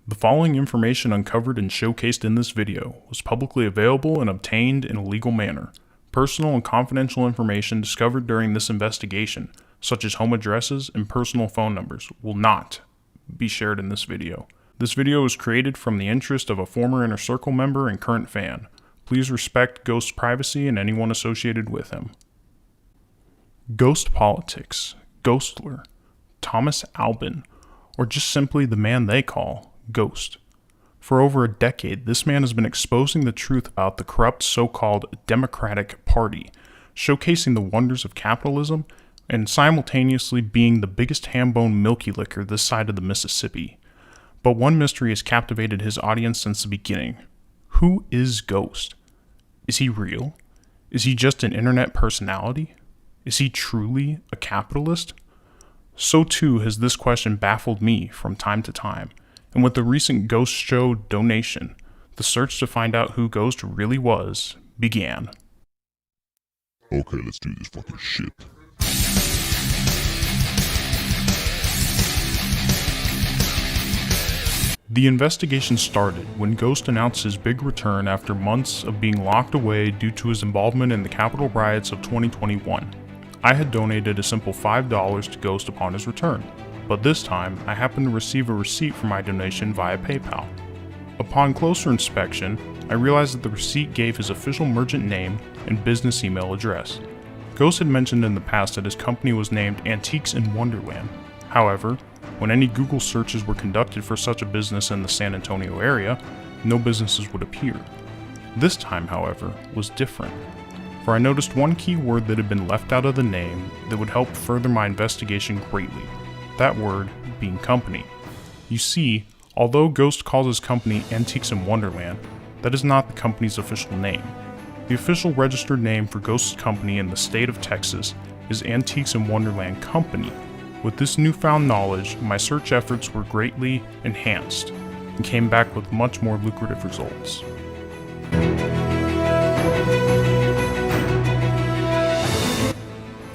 The following information uncovered and showcased in this video was publicly available and obtained in a legal manner. Personal and confidential information discovered during this investigation, such as home addresses and personal phone numbers, will not be shared in this video. This video was created from the interest of a former Inner Circle member and current fan. Please respect Ghost's privacy and anyone associated with him. GhostPolitics, Ghostler, Thomas Albin, or just simply the man they call Ghost. For over a decade, this man has been exposing the truth about the corrupt so-called Democratic Party, showcasing the wonders of capitalism, and simultaneously being the biggest Hambone milky licker this side of the Mississippi. But one mystery has captivated his audience since the beginning. Who is Ghost? Is he real? Is he just an internet personality? Is he truly a capitalist? So too has this question baffled me from time to time. And with the recent Ghost Show donation, the search to find out who Ghost really was began. Okay, let's do this fucking shit. The investigation started when Ghost announced his big return after months of being locked away due to his involvement in the Capitol riots of 2021. I had donated a simple $5 to Ghost upon his return, but this time I happened to receive a receipt for my donation via PayPal. Upon closer inspection, I realized that the receipt gave his official merchant name and business email address. Ghost had mentioned in the past that his company was named Antiques in Wonderland. However, when any Google searches were conducted for such a business in the San Antonio area, no businesses would appear. This time, however, was different, for I noticed one key word that had been left out of the name that would help further my investigation greatly. That word being company. You see, although Ghost calls his company Antiques in Wonderland, that is not the company's official name. The official registered name for Ghost's company in the state of Texas is Antiques in Wonderland Company. With this newfound knowledge, my search efforts were greatly enhanced and came back with much more lucrative results.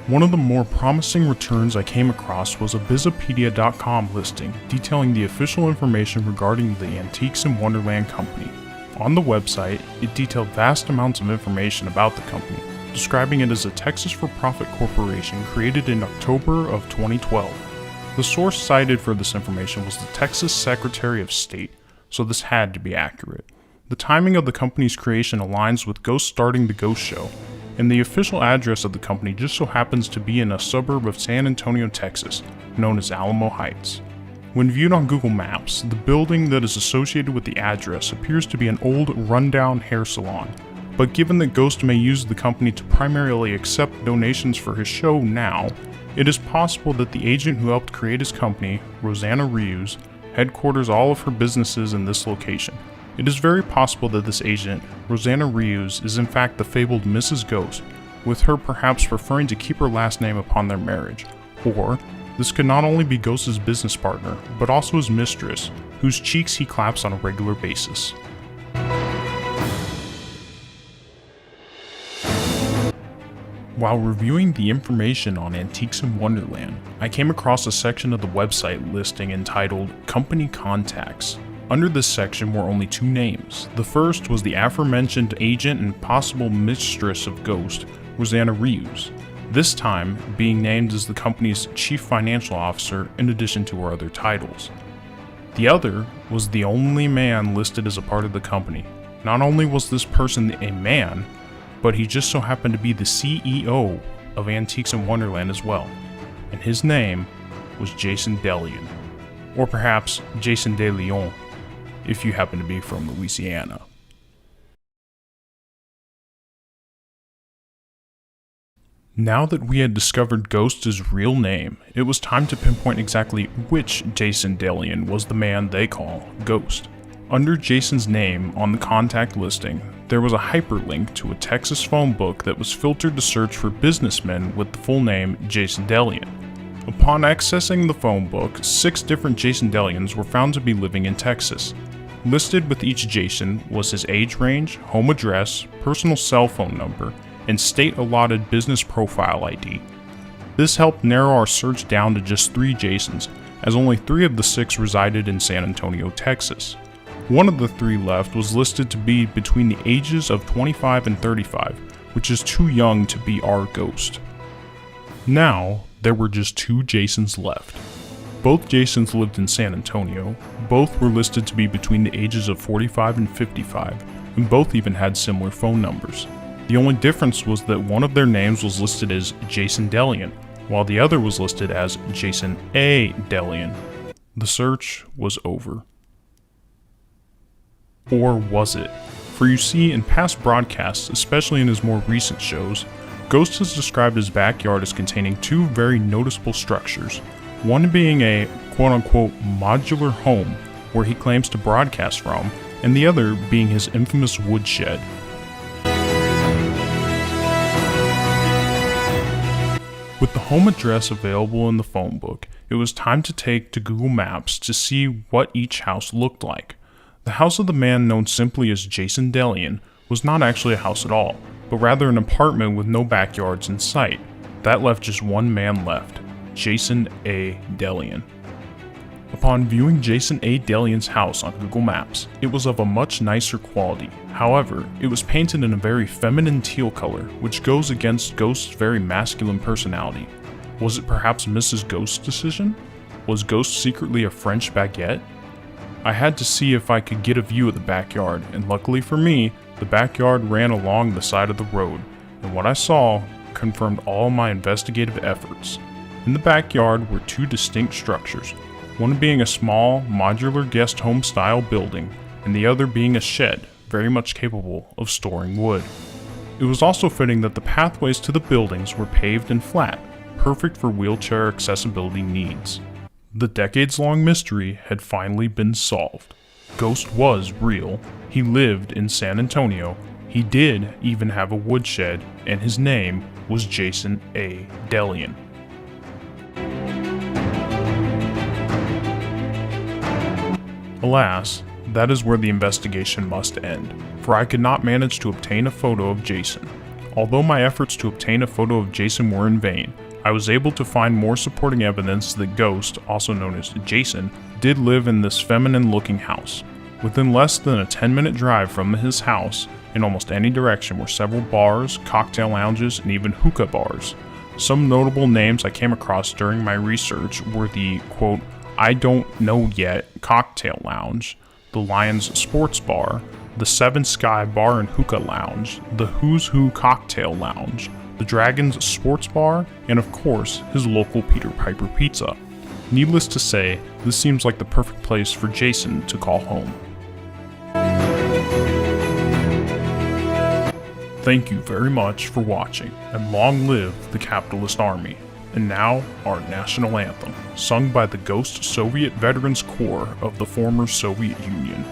One of the more promising returns I came across was a Bizopedia.com listing detailing the official information regarding the Antiques in Wonderland Company. On the website, it detailed vast amounts of information about the company, describing it as a Texas for-profit corporation created in October of 2012. The source cited for this information was the Texas Secretary of State, so this had to be accurate. The timing of the company's creation aligns with Ghost starting the Ghost Show, and the official address of the company just so happens to be in a suburb of San Antonio, Texas, known as Alamo Heights. When viewed on Google Maps, the building that is associated with the address appears to be an old, rundown hair salon. But given that Ghost may use the company to primarily accept donations for his show now, it is possible that the agent who helped create his company, Rosanna Rios, headquarters all of her businesses in this location. It is very possible that this agent, Rosanna Rios, is in fact the fabled Mrs. Ghost, with her perhaps preferring to keep her last name upon their marriage. Or, this could not only be Ghost's business partner, but also his mistress, whose cheeks he claps on a regular basis. While reviewing the information on Antiques in Wonderland, I came across a section of the website listing entitled Company Contacts. Under this section were only two names. The first was the aforementioned agent and possible mistress of Ghost, Rosanna Rios, this time being named as the company's chief financial officer in addition to her other titles. The other was the only man listed as a part of the company. Not only was this person a man, but he just so happened to be the CEO of Antiques in Wonderland as well, and his name was Jason DeLeon, or perhaps Jason De Leon, if you happen to be from Louisiana. Now that we had discovered Ghost's real name, it was time to pinpoint exactly which Jason DeLeon was the man they call Ghost. Under Jason's name on the contact listing, there was a hyperlink to a Texas phone book that was filtered to search for businessmen with the full name Jason DeLeon. Upon accessing the phone book, 6 different Jason DeLeons were found to be living in Texas. Listed with each Jason was his age range, home address, personal cell phone number, and state-allotted business profile ID. This helped narrow our search down to just 3 Jasons, as only 3 of the 6 resided in San Antonio, Texas. One of the 3 left was listed to be between the ages of 25 and 35, which is too young to be our ghost. Now, there were just 2 Jasons left. Both Jasons lived in San Antonio, both were listed to be between the ages of 45 and 55, and both even had similar phone numbers. The only difference was that one of their names was listed as Jason Delian, while the other was listed as Jason A. Delian. The search was over. Or was it? For you see, in past broadcasts, especially in his more recent shows, Ghost has described his backyard as containing 2 very noticeable structures, one being a quote-unquote modular home where he claims to broadcast from, and the other being his infamous woodshed. With the home address available in the phone book, it was time to take to Google Maps to see what each house looked like. The house of the man known simply as Jason Delian was not actually a house at all, but rather an apartment with no backyards in sight. That left just one man left, Jason A. Delian. Upon viewing Jason A. Delian's house on Google Maps, it was of a much nicer quality. However, it was painted in a very feminine teal color, which goes against Ghost's very masculine personality. Was it perhaps Mrs. Ghost's decision? Was Ghost secretly a French baguette? I had to see if I could get a view of the backyard, and luckily for me, the backyard ran along the side of the road, and what I saw confirmed all my investigative efforts. In the backyard were 2 distinct structures, one being a small, modular guest home style building, and the other being a shed, very much capable of storing wood. It was also fitting that the pathways to the buildings were paved and flat, perfect for wheelchair accessibility needs. The decades-long mystery had finally been solved. Ghost was real, he lived in San Antonio, he did even have a woodshed, and his name was Jason A. Delian. Alas, that is where the investigation must end, for I could not manage to obtain a photo of Jason. Although my efforts to obtain a photo of Jason were in vain, I was able to find more supporting evidence that Ghost, also known as Jason, did live in this feminine-looking house. Within less than a 10-minute drive from his house, in almost any direction were several bars, cocktail lounges, and even hookah bars. Some notable names I came across during my research were the, quote, I Don't Know Yet Cocktail Lounge, the Lions Sports Bar, the Seven Sky Bar and Hookah Lounge, the Who's Who Cocktail Lounge, the Dragon's Sports Bar, and of course, his local Peter Piper Pizza. Needless to say, this seems like the perfect place for Jason to call home. Thank you very much for watching, and long live the capitalist army. And now, our national anthem, sung by the Ghost Soviet Veterans Corps of the former Soviet Union.